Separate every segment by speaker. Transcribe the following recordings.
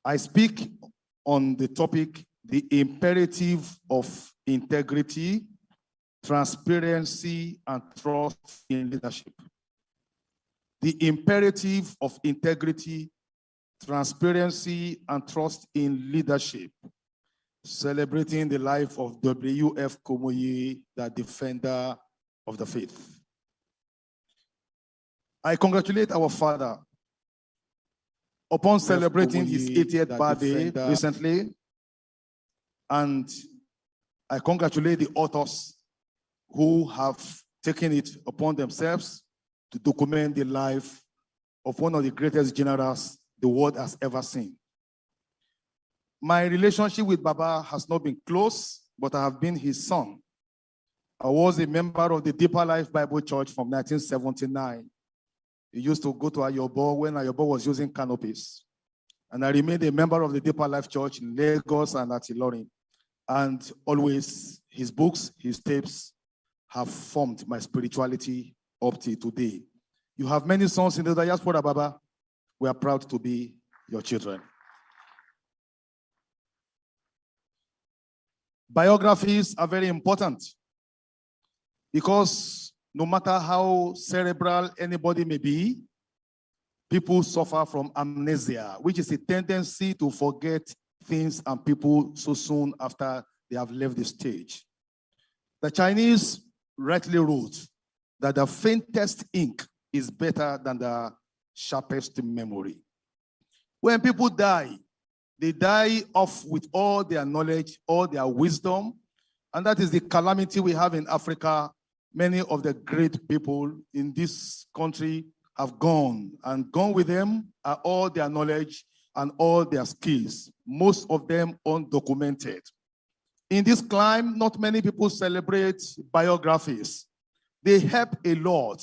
Speaker 1: I speak on the topic, the imperative of integrity, transparency, and trust in leadership. The imperative of integrity, transparency, and trust in leadership. Celebrating the life of W.F. Komoye, the defender of the faith. I congratulate our father upon celebrating his 80th birthday recently, and I congratulate the authors who have taken it upon themselves to document the life of one of the greatest generals the world has ever seen. My relationship with Baba has not been close, but I have been his son. I was a member of the Deeper Life Bible Church from 1979. He used to go to Ayobo when Ayobo was using canopies. And I remained a member of the Deeper Life Church in Lagos and at Ilorin. And always his books, his tapes have formed my spirituality up to today. You have many sons in the diaspora, Baba. We are proud to be your children. Biographies are very important because no matter how cerebral anybody may be, people suffer from amnesia, which is a tendency to forget things and people so soon after they have left the stage. The Chinese rightly wrote that the faintest ink is better than the sharpest memory. When people die, they die off with all their knowledge, all their wisdom, and that is the calamity we have in Africa. Many of the great people in this country have gone, and gone with them are all their knowledge and all their skills, most of them undocumented. In this climb, not many people celebrate biographies. They help a lot.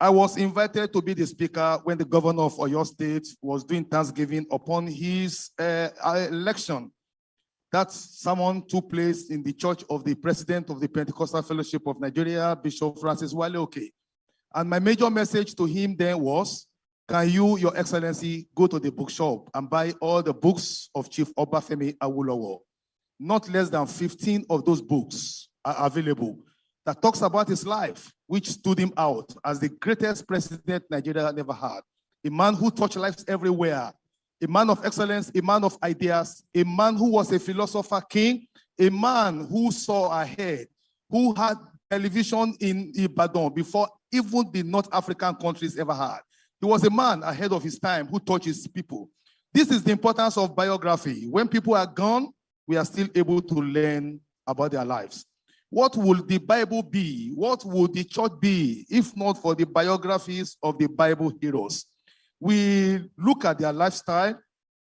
Speaker 1: I was invited to be the speaker when the governor of Oyo State was doing Thanksgiving upon his election. That sermon took place in the church of the president of the Pentecostal Fellowship of Nigeria, Bishop Francis Wale Oke. And my major message to him then was, can you, Your Excellency, go to the bookshop and buy all the books of Chief Obafemi Awolowo? Not less than 15 of those books are available that talks about his life, which stood him out as the greatest president Nigeria never had. A man who touched lives everywhere, a man of excellence, a man of ideas, a man who was a philosopher king, a man who saw ahead, who had television in Ibadan before even the North African countries ever had. He was a man ahead of his time who touched his people. This is the importance of biography. When people are gone, we are still able to learn about their lives. What would the Bible be? What would the church be if not for the biographies of the Bible heroes? We look at their lifestyle,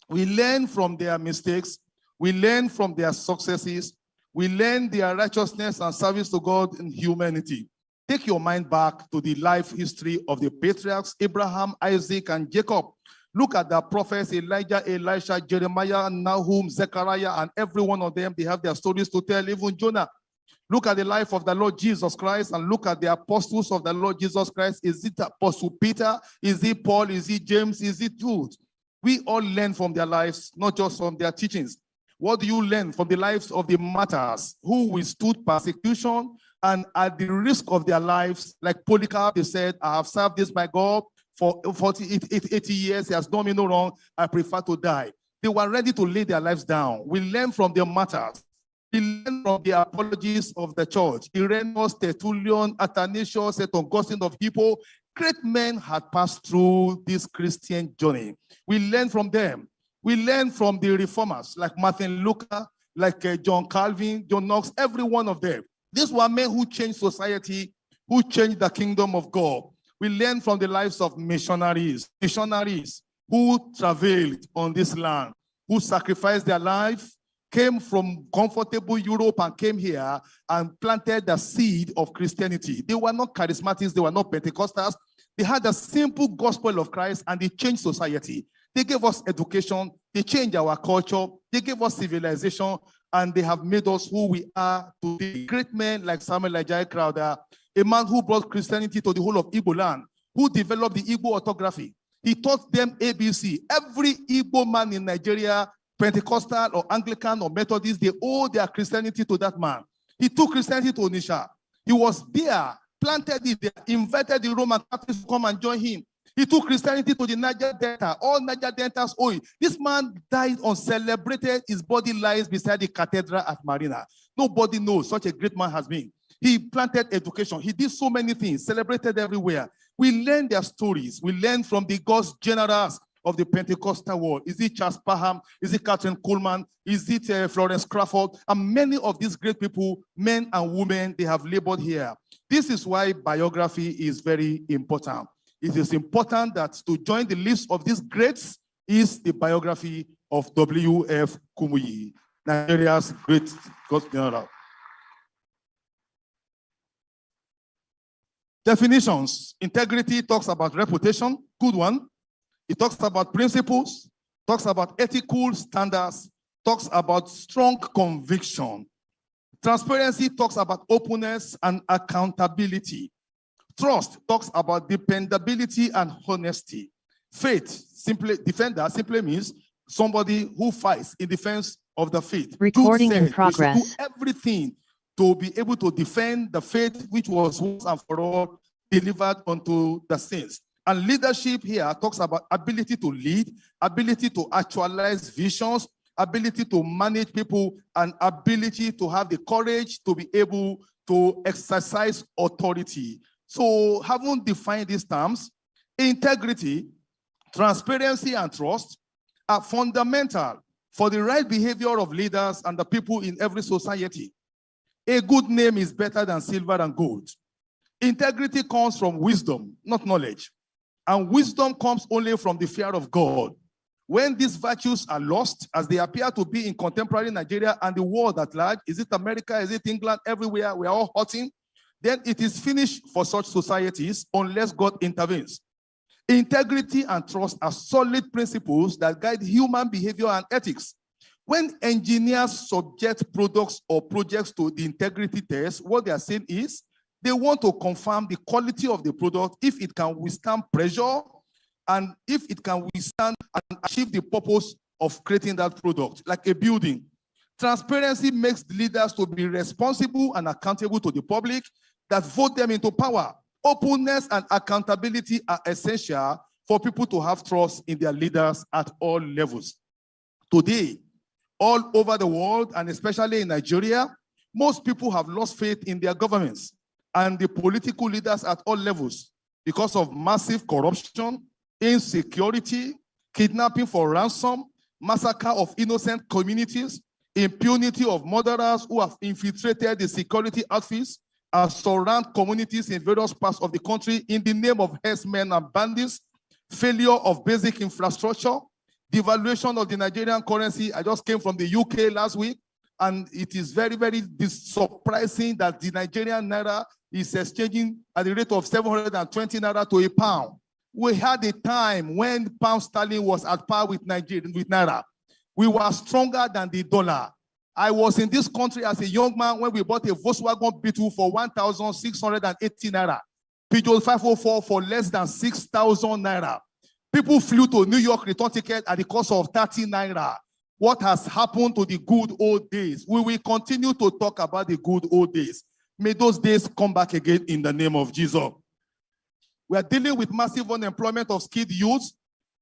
Speaker 1: we learn from their mistakes, we learn from their successes, we learn their righteousness and service to God and humanity. Take your mind back to the life history of the patriarchs, Abraham, Isaac, and Jacob. Look at the prophets, Elijah, Elisha, Jeremiah, Nahum, Zechariah, and every one of them, they have their stories to tell, even Jonah. Look at the life of the Lord Jesus Christ and look at the apostles of the Lord Jesus Christ. Is it Apostle Peter? Is it Paul? Is it James? Is it Jude? We all learn from their lives, not just from their teachings. What do you learn from the lives of the martyrs who withstood persecution and at the risk of their lives, like Polycarp, they said, I have served this by God for 80 years. He has done me no wrong. I prefer to die. They were ready to lay their lives down. We learn from their martyrs. We learn from the apologies of the church. Irenaeus, Tertullian, Athanasius, St. Augustine of Hippo. Great men had passed through this Christian journey. We learn from them. We learn from the reformers like Martin Luther, like John Calvin, John Knox, every one of them. These were men who changed society, who changed the kingdom of God. We learn from the lives of missionaries who traveled on this land, who sacrificed their life, came from comfortable Europe and came here and planted the seed of Christianity. They were not charismatics, they were not Pentecostals. They had the simple gospel of Christ and they changed society. They gave us education, they changed our culture, they gave us civilization, and they have made us who we are today. Great men like Samuel Elijah Crowther, a man who brought Christianity to the whole of Igbo land, who developed the Igbo orthography. He taught them ABC. Every Igbo man in Nigeria, Pentecostal or Anglican or Methodist, they owe their Christianity to that man. He took Christianity to Onitsha. He was there, planted it there, invited the Roman Catholics to come and join him. He took Christianity to the Niger Delta. All Niger Deltas owe it. This man died uncelebrated. His body lies beside the cathedral at Marina. Nobody knows such a great man has been. He planted education. He did so many things, celebrated everywhere. We learn their stories. We learn from the God's generals of the Pentecostal world. Is it Charles Parham? Is it Catherine Coleman? Is it Florence Crawford? And many of these great people, men and women, they have labored here. This is why biography is very important. It is important that to join the list of these greats is the biography of W.F. Kumuyi, Nigeria's great God's general. Definitions. Integrity talks about reputation, good one. It talks about principles, talks about ethical standards, talks about strong conviction. Transparency talks about openness and accountability. Trust talks about dependability and honesty. Faith, defender simply means somebody who fights in defense of the faith.
Speaker 2: Recording in progress.
Speaker 1: We should do everything to be able to defend the faith which was once and for all delivered unto the saints. And leadership here talks about ability to lead, ability to actualize visions, ability to manage people, and ability to have the courage to be able to exercise authority. So having defined these terms, integrity, transparency, and trust are fundamental for the right behavior of leaders and the people in every society. A good name is better than silver and gold. Integrity comes from wisdom, not knowledge. And wisdom comes only from the fear of God. When these virtues are lost, as they appear to be in contemporary Nigeria and the world at large, is it America, is it England, everywhere, we are all hurting, then it is finished for such societies unless God intervenes. Integrity and trust are solid principles that guide human behavior and ethics. When engineers subject products or projects to the integrity test, what they are saying is they want to confirm the quality of the product, if it can withstand pressure, and if it can withstand and achieve the purpose of creating that product, like a building. Transparency makes the leaders to be responsible and accountable to the public that vote them into power. Openness and accountability are essential for people to have trust in their leaders at all levels. Today, all over the world, and especially in Nigeria, most people have lost faith in their governments and the political leaders at all levels because of massive corruption, insecurity, kidnapping for ransom, massacre of innocent communities, impunity of murderers who have infiltrated the security outfits and surround communities in various parts of the country in the name of herdsmen and bandits, failure of basic infrastructure, devaluation of the Nigerian currency. I just came from the UK last week, and it is very, very surprising that the Nigerian naira is exchanging at the rate of 720 naira to a pound. We had a time when pound sterling was at par with naira. We were stronger than the dollar. I was in this country as a young man when we bought a Volkswagen Beetle for 1,680 naira. Peugeot 504 for less than 6,000 naira. People flew to New York return ticket at the cost of 30 naira. What has happened to the good old days? We will continue to talk about the good old days. May those days come back again in the name of Jesus. We are dealing with massive unemployment of skilled youths.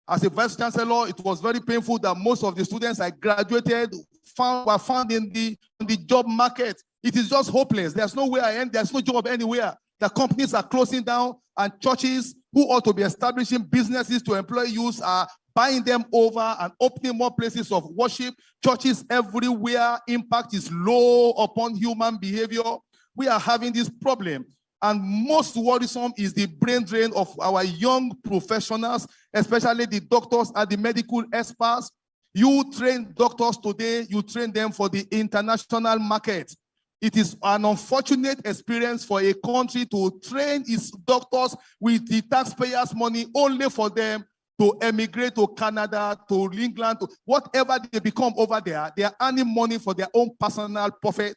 Speaker 1: As a vice chancellor, it was very painful that most of the students I graduated were found in the job market. It is just hopeless. There's nowhere, there's no job anywhere. The companies are closing down, and churches who ought to be establishing businesses to employ youths are buying them over and opening more places of worship. Churches everywhere, impact is low upon human behavior. We are having this problem. And most worrisome is the brain drain of our young professionals, especially the doctors and the medical experts. You train doctors today, you train them for the international market. It is an unfortunate experience for a country to train its doctors with the taxpayers' money only for them to emigrate to Canada, to England, to whatever they become over there. They are earning money for their own personal pocket.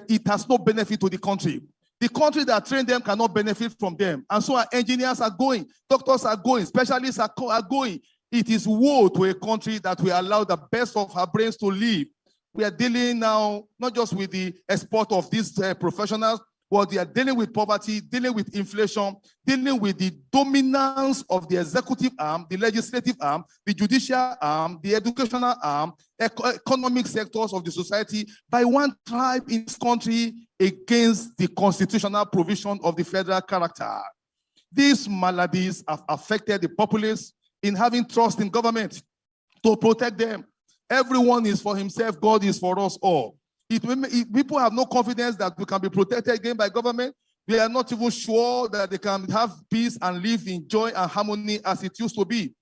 Speaker 1: It has no benefit to the country. The country that trained them cannot benefit from them. And so our engineers are going, doctors are going, specialists are going. It is woe to a country that we allow the best of her brains to live. We are dealing now not just with the export of these professionals, but they are dealing with poverty, dealing with inflation, dealing with the dominance of the executive arm, the legislative arm, the judicial arm, the educational arm, economic sectors of the society by one tribe in this country against the constitutional provision of the federal character. These maladies have affected the populace in having trust in government to protect them. Everyone is for himself, God is for us all. People have no confidence that we can be protected again by government. They are not even sure that they can have peace and live in joy and harmony as it used to be.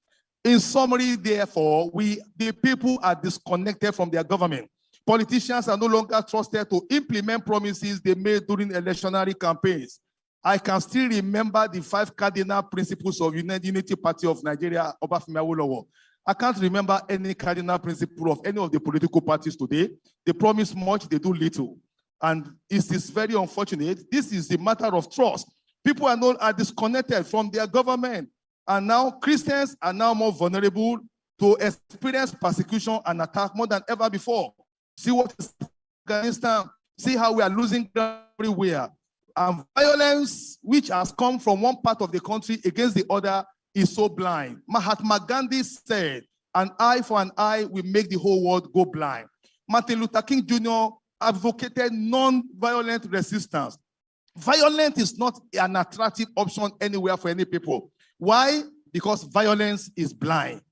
Speaker 1: In summary, therefore, the people are disconnected from their government. Politicians are no longer trusted to implement promises they made during electionary campaigns. I can still remember the 5 cardinal principles of Unity Party of Nigeria, Obafemi Awolowo. I can't remember any cardinal principle of any of the political parties today. They promise much, they do little. And it is very unfortunate. This is the matter of trust. People are disconnected from their government. And now Christians are now more vulnerable to experience persecution and attack more than ever before. See what is in Afghanistan. See how we are losing ground everywhere. And violence, which has come from one part of the country against the other, is so blind. Mahatma Gandhi said, an eye for an eye will make the whole world go blind. Martin Luther King Jr. advocated non-violent resistance. Violence is not an attractive option anywhere for any people. Why? Because violence is blind.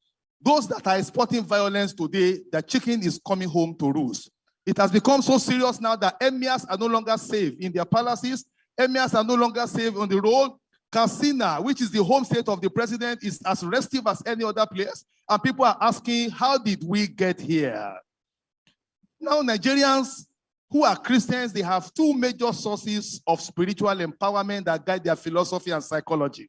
Speaker 1: Those that are exporting violence today, the chicken is coming home to roost. It has become so serious now that emirs are no longer safe in their palaces. Emirs are no longer safe on the road. Katsina, which is the home state of the president, is as restive as any other place. And people are asking, how did we get here? Now, Nigerians who are Christians, they have 2 major sources of spiritual empowerment that guide their philosophy and psychology.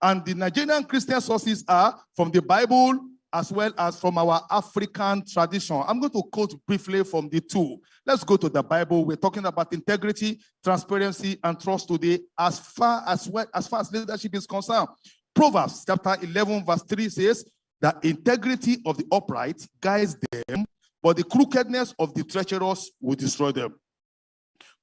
Speaker 1: And the Nigerian Christian sources are from the Bible as well as from our African tradition. I'm going to quote briefly from the 2. Let's go to the Bible. We're talking about integrity, transparency, and trust today as far as leadership is concerned. Proverbs chapter 11 verse 3 says, the integrity of the upright guides them, but the crookedness of the treacherous will destroy them.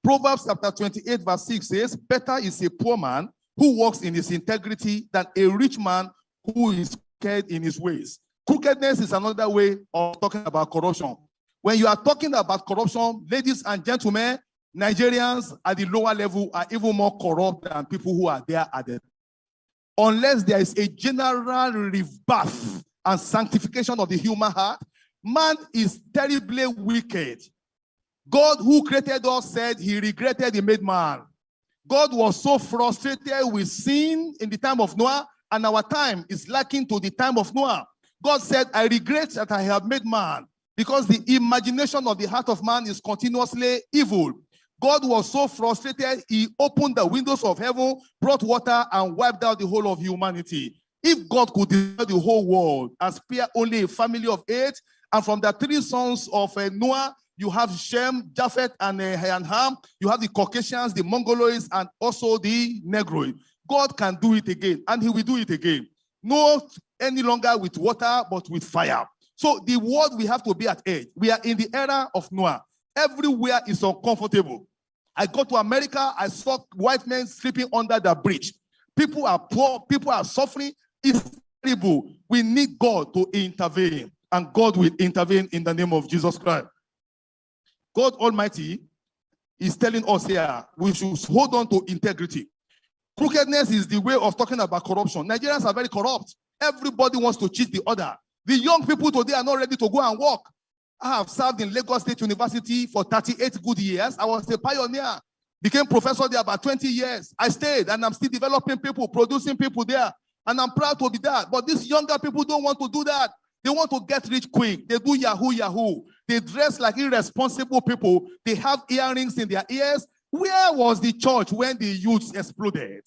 Speaker 1: Proverbs chapter 28 verse 6 says, better is a poor man who walks in his integrity than a rich man who is wicked in his ways. Crookedness is another way of talking about corruption. When you are talking about corruption, ladies and gentlemen, Nigerians at the lower level are even more corrupt than people who are there at the top. Unless there is a general rebirth and sanctification of the human heart, man is terribly wicked. God who created us said he regretted he made man. God was so frustrated with sin in the time of Noah, and our time is lacking to the time of Noah. God said, I regret that I have made man, because the imagination of the heart of man is continuously evil. God was so frustrated, he opened the windows of heaven, brought water, and wiped out the whole of humanity. If God could destroy the whole world and spare only a family of 8, and from the 3 sons of Noah, you have Shem, Japheth, and Ham. You have the Caucasians, the Mongoloids, and also the Negroid. God can do it again, and he will do it again. Not any longer with water, but with fire. So the world, we have to be at edge. We are in the era of Noah. Everywhere is uncomfortable. I got to America, I saw white men sleeping under the bridge. People are poor, people are suffering. It's terrible. We need God to intervene, and God will intervene in the name of Jesus Christ. God Almighty is telling us here, we should hold on to integrity. Crookedness is the way of talking about corruption. Nigerians are very corrupt. Everybody wants to cheat the other. The young people today are not ready to go and work. I have served in Lagos State University for 38 good years. I was a pioneer. Became professor there about 20 years. I stayed, and I'm still developing people, producing people there. And I'm proud to be there. But these younger people don't want to do that. They want to get rich quick. They do yahoo. They dress like irresponsible people. They have earrings in their ears. Where was the church when the youths exploded?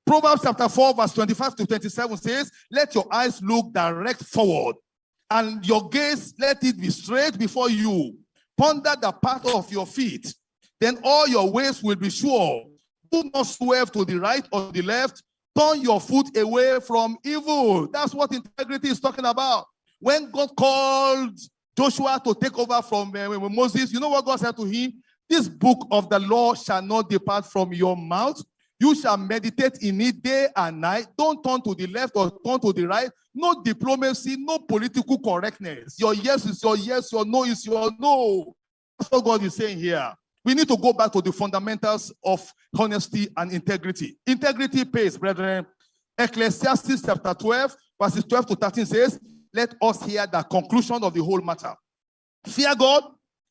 Speaker 1: Proverbs chapter 4 verse 25 to 27 says, let your eyes look direct forward, and your gaze let it be straight before you. Ponder the path of your feet. then all your ways will be sure. Do not swerve to the right or the left. Turn your foot away from evil. That's what integrity is talking about. When God called Joshua to take over from Moses, you know what God said to him? This book of the law shall not depart from your mouth. You shall meditate in it day and night. Don't turn to the left or turn to the right. No diplomacy, no political correctness. Your yes is your yes, your no is your no. That's what God is saying here. We need to go back to the fundamentals of honesty and integrity. Integrity pays, brethren. Ecclesiastes chapter 12, verses 12 to 13 says, let us hear the conclusion of the whole matter. Fear God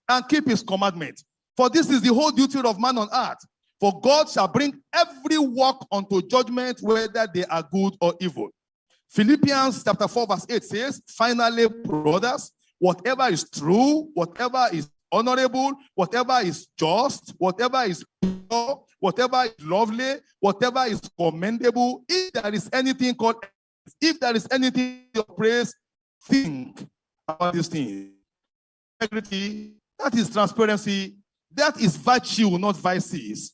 Speaker 1: and keep his commandment. For this is the whole duty of man on earth. For God shall bring every work unto judgment, whether they are good or evil. Philippians chapter 4, verse 8 says, finally, brothers, whatever is true, whatever is honorable, whatever is just, whatever is pure, whatever is lovely, whatever is commendable, if there is anything of praise, think about these things. Integrity, that is transparency, that is virtue, not vices.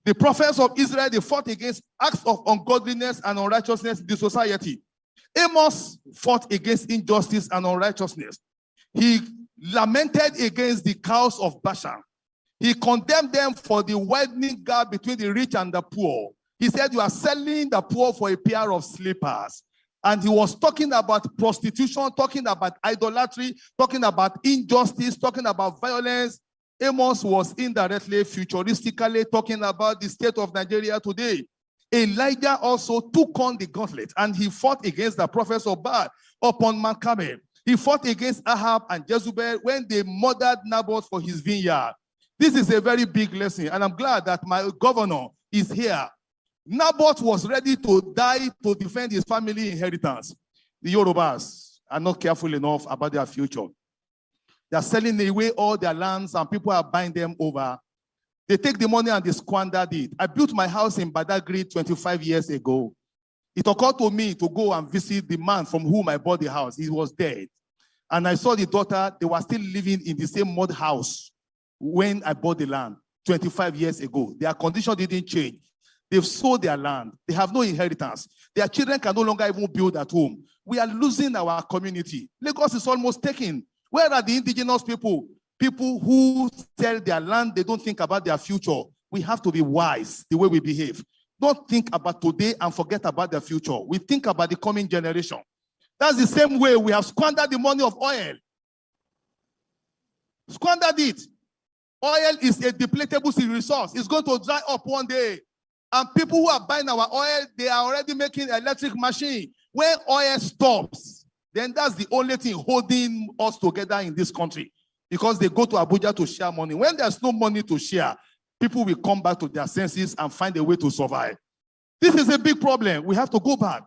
Speaker 1: The prophets of Israel, they fought against acts of ungodliness and unrighteousness in the society. Amos fought against injustice and unrighteousness. He lamented against the cows of Bashan. He condemned them for the widening gap between the rich and the poor. He said, you are selling the poor for a pair of slippers. And he was talking about prostitution, talking about idolatry, talking about injustice, talking about violence. Amos was indirectly, futuristically talking about the state of Nigeria today. Elijah also took on the gauntlet and he fought against the prophets of Baal upon Mount Carmel. He fought against Ahab and Jezebel when they murdered Naboth for his vineyard. This is a very big lesson, and I'm glad that my governor is here. Naboth was ready to die to defend his family inheritance. The Yorubas are not careful enough about their future. They are selling away all their lands and people are buying them over. They take the money and they squandered it. I built my house in Badagry 25 years ago. It occurred to me to go and visit the man from whom I bought the house. He was dead. And I saw the daughter, they were still living in the same mud house when I bought the land 25 years ago. Their condition didn't change. They've sold their land. They have no inheritance. Their children can no longer even build at home. We are losing our community. Lagos is almost taken. Where are the indigenous people? People who sell their land, they don't think about their future. We have to be wise the way we behave. Don't think about today and forget about the future. We think about the coming generation. That's the same way we have squandered the money of oil. Squandered it. Oil is a depletable resource. It's going to dry up one day. And people who are buying our oil, they are already making electric machine. When oil stops, then that's the only thing holding us together in this country. Because they go to Abuja to share money. When there's no money to share, people will come back to their senses and find a way to survive. This is a big problem. We have to go back.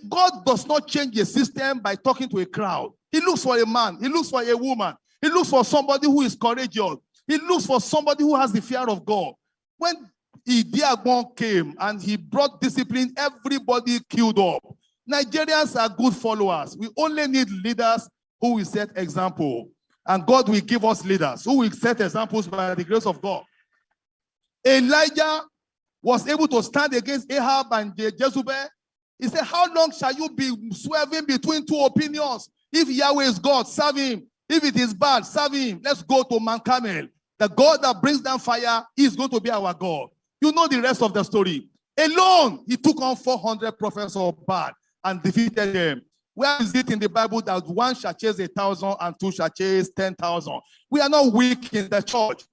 Speaker 1: God does not change a system by talking to a crowd. He looks for a man. He looks for a woman. He looks for somebody who is courageous. He looks for somebody who has the fear of God. When Idiagbon came and he brought discipline, everybody queued up. Nigerians are good followers. We only need leaders who will set example. And God will give us leaders who will set examples by the grace of God. Elijah was able to stand against Ahab and Jezebel. He said, how long shall you be swerving between two opinions? If Yahweh is God, serve him. If it is bad, serve him. Let's go to Mount Carmel. The God that brings down fire is going to be our God. You know the rest of the story. Alone, he took on 400 prophets of Baal and defeated them. Where is it in the Bible that one shall chase 1,000 and two shall chase 10,000? We are not weak in the church.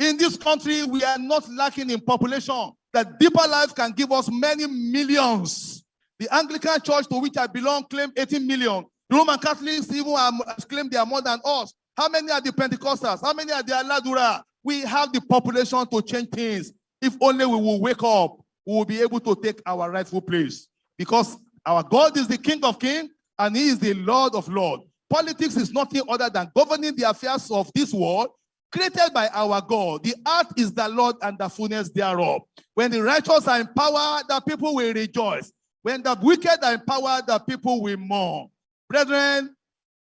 Speaker 1: In this country, we are not lacking in population. The deeper life can give us many millions. The Anglican church to which I belong claim 18 million. The Roman Catholics even claim they are more than us. How many are the Pentecostals? How many are the Aladura? We have the population to change things. If only we will wake up, we will be able to take our rightful place. Because our God is the King of Kings and he is the Lord of Lords. Politics is nothing other than governing the affairs of this world created by our God. The earth is the Lord and the fullness thereof. When the righteous are in power, the people will rejoice. When the wicked are in power, the people will mourn. Brethren,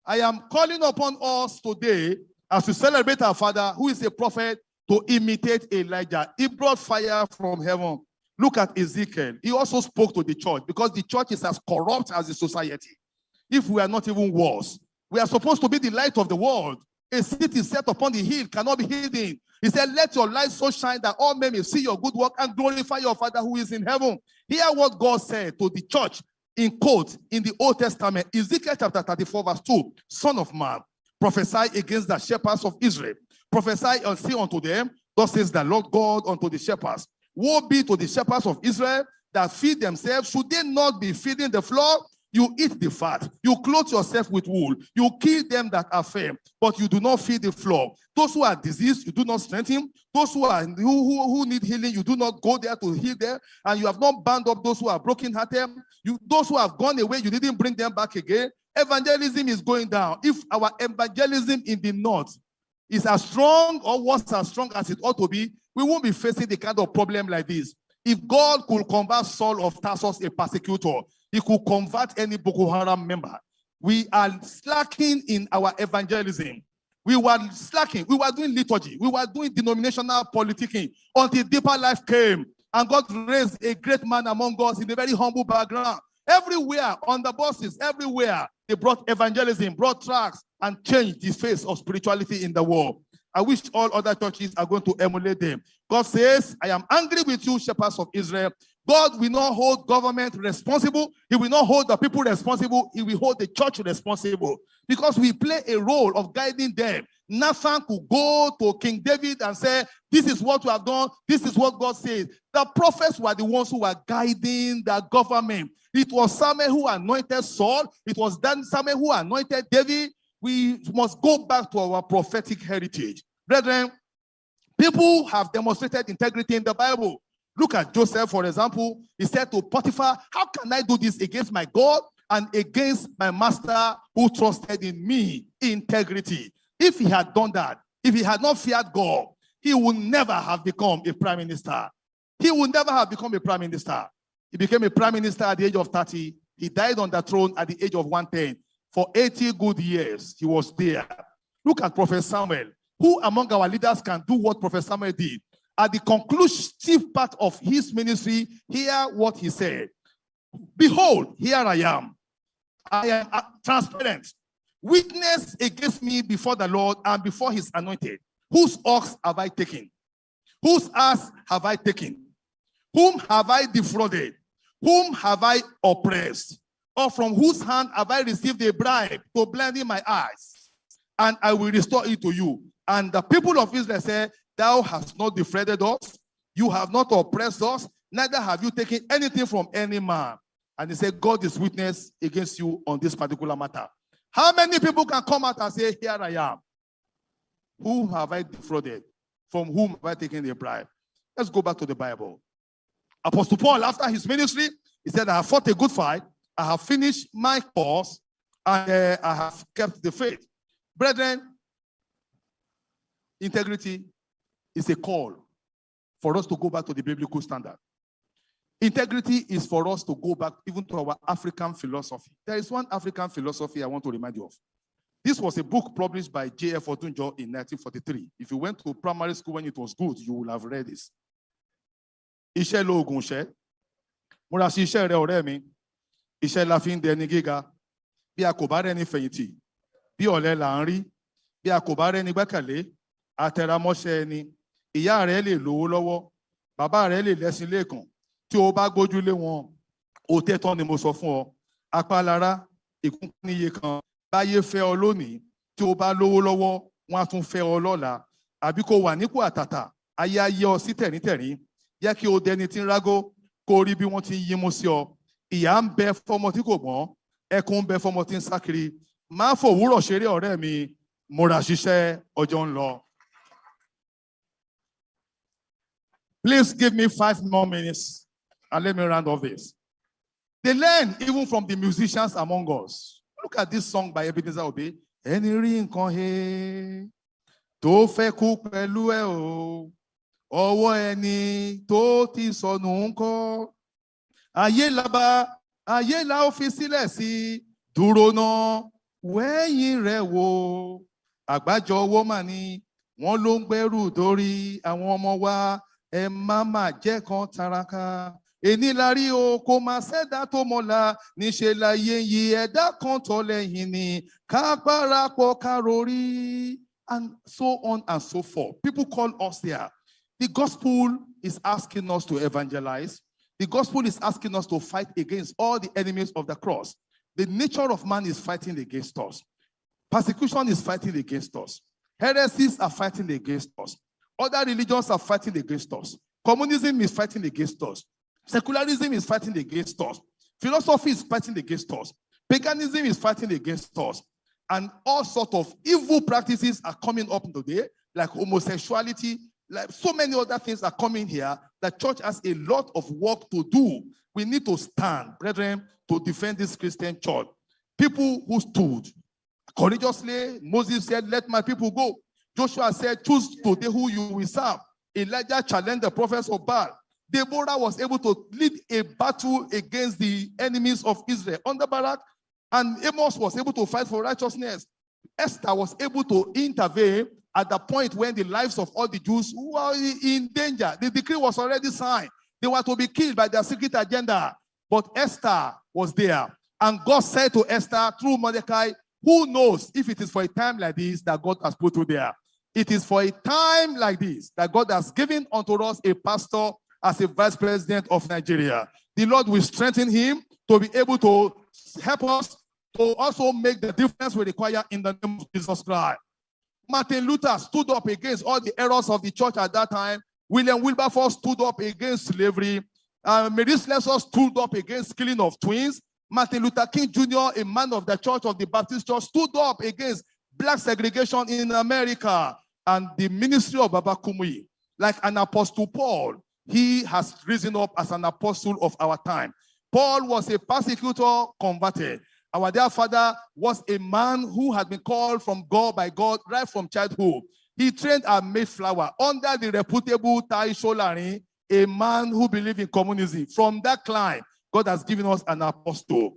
Speaker 1: I am calling upon us today as we celebrate our Father, who is a prophet, to imitate Elijah. He brought fire from heaven. Look at Ezekiel. He also spoke to the church because the church is as corrupt as the society. If we are not even worse, we are supposed to be the light of the world. A city set upon the hill cannot be hidden. He said, let your light so shine that all men may see your good work and glorify your Father who is in heaven. Hear what God said to the church in quote in the Old Testament. Ezekiel chapter 34 verse 2. Son of man, prophesy against the shepherds of Israel. Prophesy and say unto them, thus says the Lord God unto the shepherds. Woe be to the shepherds of Israel that feed themselves. Should they not be feeding the flock? You eat the fat. You clothe yourself with wool. You kill them that are fair, but you do not feed the flock. Those who are diseased, you do not strengthen. Those who need healing, you do not go there to heal them. And you have not bound up those who are brokenhearted. Those who have gone away, you didn't bring them back again. Evangelism is going down. If our evangelism in the north is as strong or was as strong as it ought to be, we won't be facing the kind of problem like this. If God could convert Saul of Tarsus, a persecutor, he could convert any Boko Haram member. We are slacking in our evangelism. We were slacking. We were doing liturgy. We were doing denominational politicking until deeper life came. And God raised a great man among us in a very humble background. Everywhere, on the buses, everywhere, they brought evangelism, brought tracts, and changed the face of spirituality in the world. I wish all other churches are going to emulate them. God says, I am angry with you, shepherds of Israel. God will not hold government responsible. He will not hold the people responsible. He will hold the church responsible because we play a role of guiding them. Nathan could go to King David and say, this is what we have done. This is what God says. The prophets were the ones who were guiding the government. It was Samuel who anointed Saul. It was Samuel who anointed David. We must go back to our prophetic heritage. Brethren, people have demonstrated integrity in the Bible. Look at Joseph, for example. He said to Potiphar, how can I do this against my God and against my master who trusted in me? Integrity. If he had done that, if he had not feared God, he would never have become a prime minister. He would never have become a prime minister. He became a prime minister at the age of 30. He died on the throne at the age of 110. For 80 good years, he was there. Look at Prophet Samuel. Who among our leaders can do what Prophet Samuel did? At the conclusive part of his ministry, hear what he said. Behold, here I am. I am transparent. Witness against me before the Lord and before his anointed. Whose ox have I taken? Whose ass have I taken? Whom have I defrauded? Whom have I oppressed? Or from whose hand have I received a bribe to blinding my eyes? And I will restore it to you. And the people of Israel said, thou hast not defrauded us, you have not oppressed us, neither have you taken anything from any man. And he said, God is witness against you on this particular matter. How many people can come out and say, here I am? Whom have I defrauded? From whom have I taken a bribe? Let's go back to the Bible. Apostle Paul, after his ministry, he said, I have fought a good fight, I have finished my course, and I have kept the faith. Brethren, integrity is a call for us to go back to the biblical standard. Integrity is for us to go back even to our African philosophy. There is one African philosophy I want to remind you of. This was a book published by J.F. Otunjo in 1943. If you went to primary school when it was good, you will have read this. Iṣẹ́ lóògùn ṣẹ́, múra sí iṣẹ́ rẹ ọ̀rẹ́ mi, iṣẹ́ la fi ń dẹni gíga, bí a kò bá rẹ́ni fẹ̀yìntì, bí ọ̀lẹ là ń rí, bí a kò bá rẹ́ni gbẹ́kẹ̀lé, àtẹ̀ramọ́ṣẹ́ ẹni, ìyá rẹ lè lówó lọ́wọ́, bàbá rẹ lè lẹ́sìn lẹ́ẹ̀kan, tí o bá gbójúlé wọn, òtítọ́ ni mo sọ fún ọ, apálára, ìkúnníye kan, báyé fẹ́ ọ lónìí, tí o bá lówó lọ́wọ́, wọ́n á tún fẹ́ ọ lọ́la, àbí kó wà nípò àtàtà, ayé ayé ọ sí tẹ̀ríntẹ̀rín, jẹ́ kí o dẹni tí ń rágó, kó rí bí wọ́n ti ń yímú sí ọ. Ìyà ń bẹ fọ́mọ tí kò gbọ́n, ẹkún ń bẹ fọ́mọ tí ń sá kiri. Má fòwúrọ̀ ṣeré ọ̀rẹ́ mi, múra ṣiṣẹ́, ọjọ́ ń lọ. Please give me 5 more minutes and let me round off this. They learn even from the musicians among us. Look at this song by Ebenezer Obey. Ẹni rí nǹkan he tó fẹ́ kú pẹ̀lú ẹ o, ọwọ́ ẹni tó ti sọnù ńkọ́. Ayé la bá, ayé la ó fi sílẹ̀ sí, dúró náà, wẹ̀yìn rẹ̀ wò, àgbájọ owó mà ní, Wọ́n ló ń gbẹ́rù dórí àwọn ọmọ wa, ẹ má mà jẹ́ kan taraka. Èní la rí o, kò máa ṣẹ̀dá tó mọ̀la, níṣẹ́ láyé yìí ẹ̀dá kan tó lẹ́yìn ni, ká parapọ̀ ká rorí. And so on and so forth. People call us there. The gospel is asking us to evangelize. The gospel is asking us to fight against all the enemies of the cross. The nature of man is fighting against us. Persecution is fighting against us. Heresies are fighting against us. Other religions are fighting against us. Communism is fighting against us. Secularism is fighting against us. Philosophy is fighting against us. Paganism is fighting against us. And all sorts of evil practices are coming up today, like homosexuality, like so many other things are coming here. The church has a lot of work to do. We need to stand, brethren, to defend this Christian church. People who stood courageously. Moses said, let my people go. Joshua said, choose today who you will serve. Elijah challenged the prophets of Baal. Deborah was able to lead a battle against the enemies of Israel under Barak. And Amos was able to fight for righteousness. Esther was able to intervene at the point when the lives of all the Jews were in danger. The decree was already signed. They were to be killed by their secret agenda. But Esther was there. And God said to Esther through Mordecai, who knows if it is for a time like this that God has put you there. It is for a time like this that God has given unto us a pastor as a vice president of Nigeria. The Lord will strengthen him to be able to help us to also make the difference we require in the name of Jesus Christ. Martin Luther stood up against all the errors of the church at that time. William Wilberforce stood up against slavery. Mary Slessor stood up against killing of twins. Martin Luther King Jr., a man of the church of the Baptist Church, stood up against black segregation in America. And the ministry of Baba Kumuyi, like an apostle Paul, he has risen up as an apostle of our time. Paul was a persecutor converted. Our dear father was a man who had been called from God by God right from childhood. He trained at Mayflower under the reputable Tai Sholari, a man who believed in communism. From that climb, God has given us an apostle.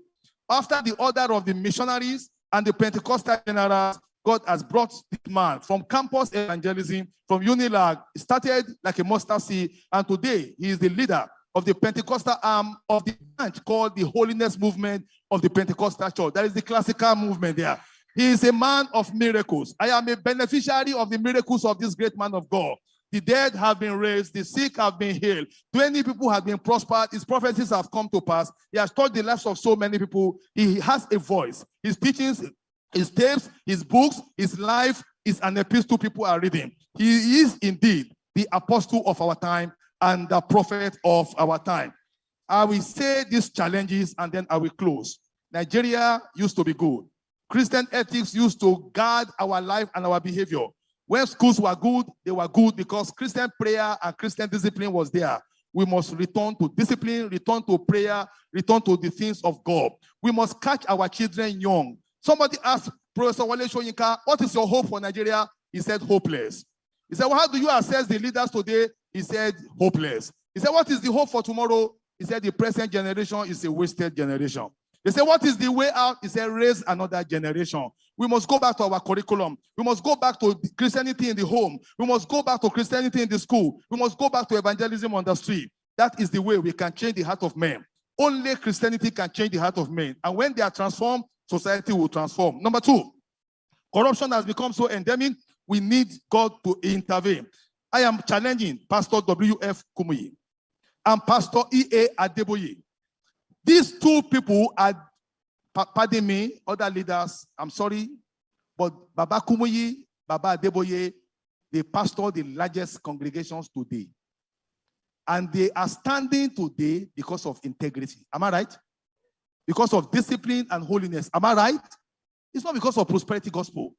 Speaker 1: After the order of the missionaries and the Pentecostal generals, God has brought this man from campus evangelism, from Unilag. He started like a mustard seed, and today he is the leader of the Pentecostal arm of the branch called the Holiness Movement of the Pentecostal Church. That is the classical movement there. He is a man of miracles. I am a beneficiary of the miracles of this great man of God. The dead have been raised, the sick have been healed, 20 people have been prospered, his prophecies have come to pass. He has taught the lives of so many people. He has a voice. His teachings, his tapes, his books, his life is an epistle people are reading. He is indeed the apostle of our time and the prophet of our time. I will say these challenges and then I will close. Nigeria used to be good. Christian ethics used to guard our life and our behavior. When schools were good, they were good because Christian prayer and Christian discipline was there. We must return to discipline, return to prayer, return to the things of God. We must catch our children young. Somebody asked Professor Wale Soyinka, what is your hope for Nigeria? He said, hopeless. He said, well, how do you assess the leaders today? He said, hopeless. He said, what is the hope for tomorrow? He said, the present generation is a wasted generation. They said, what is the way out? He said, raise another generation. We must go back to our curriculum. We must go back to Christianity in the home. We must go back to Christianity in the school. We must go back to evangelism on the street. That is the way we can change the heart of men. Only Christianity can change the heart of men. And when they are transformed, society will transform. Number two, corruption has become so endemic, we need God to intervene. I am challenging Pastor W.F. Kumuyi and Pastor E.A. Adeboye. These two people are, pardon me, other leaders, I'm sorry, but Baba Kumuyi, Baba Adeboye, they pastor the largest congregations today. And they are standing today because of integrity. Am I right? Because of discipline and holiness. Am I right? It's not because of prosperity gospel.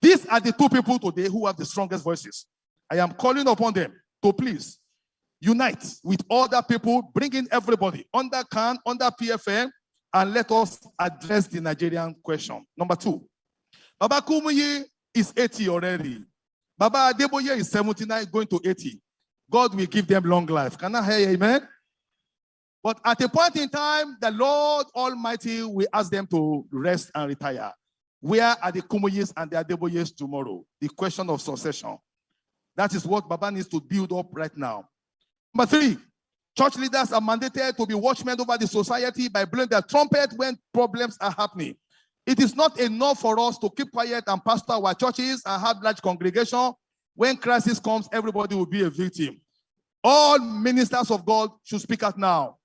Speaker 1: These are the two people today who have the strongest voices. I am calling upon them to please unite with other people, bring in everybody under CAN, under PFM, and let us address the Nigerian question. Number two, Baba Kumuyi is 80 already. Baba Adeboye is 79, going to 80. God will give them long life. Can I hear amen? But at a point in time, the Lord Almighty will ask them to rest and retire. Where are the Kumuyis and the Adeboyes tomorrow? The question of succession. That is what Baba needs to build up right now. Number 3, church leaders are mandated to be watchmen over the society by blowing their trumpet when problems are happening. It is not enough for us to keep quiet and pastor our churches and have large congregation. When crisis comes, everybody will be a victim. All ministers of God should speak out now.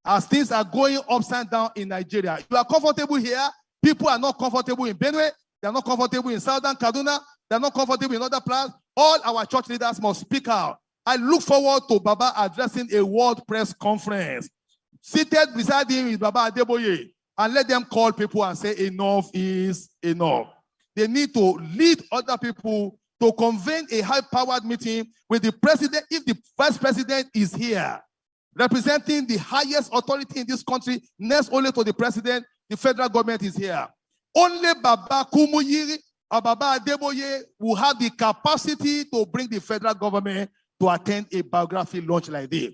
Speaker 1: As things are going upside down in Nigeria, you are comfortable here. People are not comfortable in Benue. They are not comfortable in Southern Kaduna. They are not comfortable in other places. All our church leaders must speak out. I look forward to Baba addressing a world press conference. Seated beside him is Baba Adeboye. And let them call people and say enough is enough. They need to lead other people to convene a high-powered meeting with the president. If the vice president is here, representing the highest authority in this country, next only to the president, the federal government is here. Only Baba Kumuyi or Baba Adeboye will have the capacity to bring the federal government to attend a biography launch like this.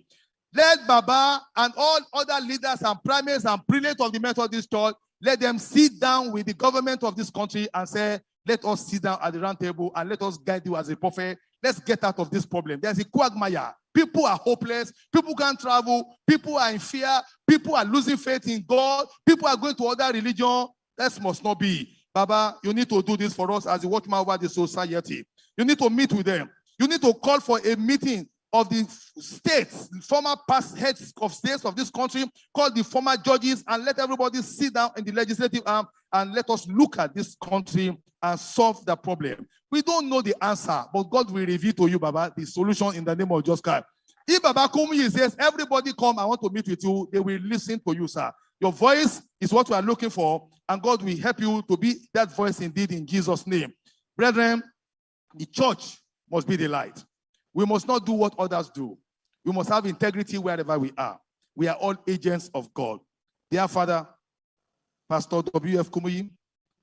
Speaker 1: Let Baba and all other leaders and primates and prelates of the Methodist Church, let them sit down with the government of this country and say, let us sit down at the round table and let us guide you as a prophet. Let's get out of this problem. There's a quagmire. People are hopeless. People can't travel. People are in fear. People are losing faith in God. People are going to other religion. That must not be. Baba, you need to do this for us as a watchman over the society. You need to meet with them. You need to call for a meeting of the states, former past heads of states of this country, call the former judges and let everybody sit down in the legislative arm and let us look at this country and solve the problem. We don't know the answer, but God will reveal to you, Baba, the solution in the name of Jesus Christ. If Baba Kumuyi says, everybody come, I want to meet with you, they will listen to you, sir. Your voice is what we are looking for, and God will help you to be that voice indeed in Jesus' name. Brethren, the church must be the light. We must not do what others do. We must have integrity wherever we are. We are all agents of God. Dear Father, Pastor W.F. Kumuyi,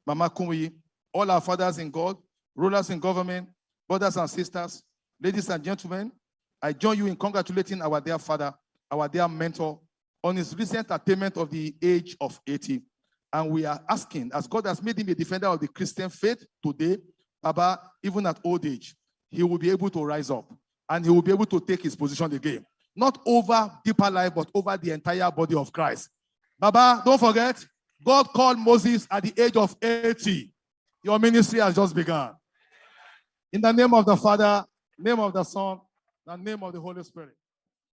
Speaker 1: Mama Kumuyi, all our fathers in God, rulers in government, brothers and sisters, ladies and gentlemen, I join you in congratulating our dear father, our dear mentor, on his recent attainment of the age of 80. And we are asking, as God has made him a defender of the Christian faith today, Baba, even at old age, he will be able to rise up and he will be able to take his position again. Not over deeper life, but over the entire body of Christ. Baba, don't forget, God called Moses at the age of 80. Your ministry has just begun. In the name of the Father, name of the Son, and name of the Holy Spirit.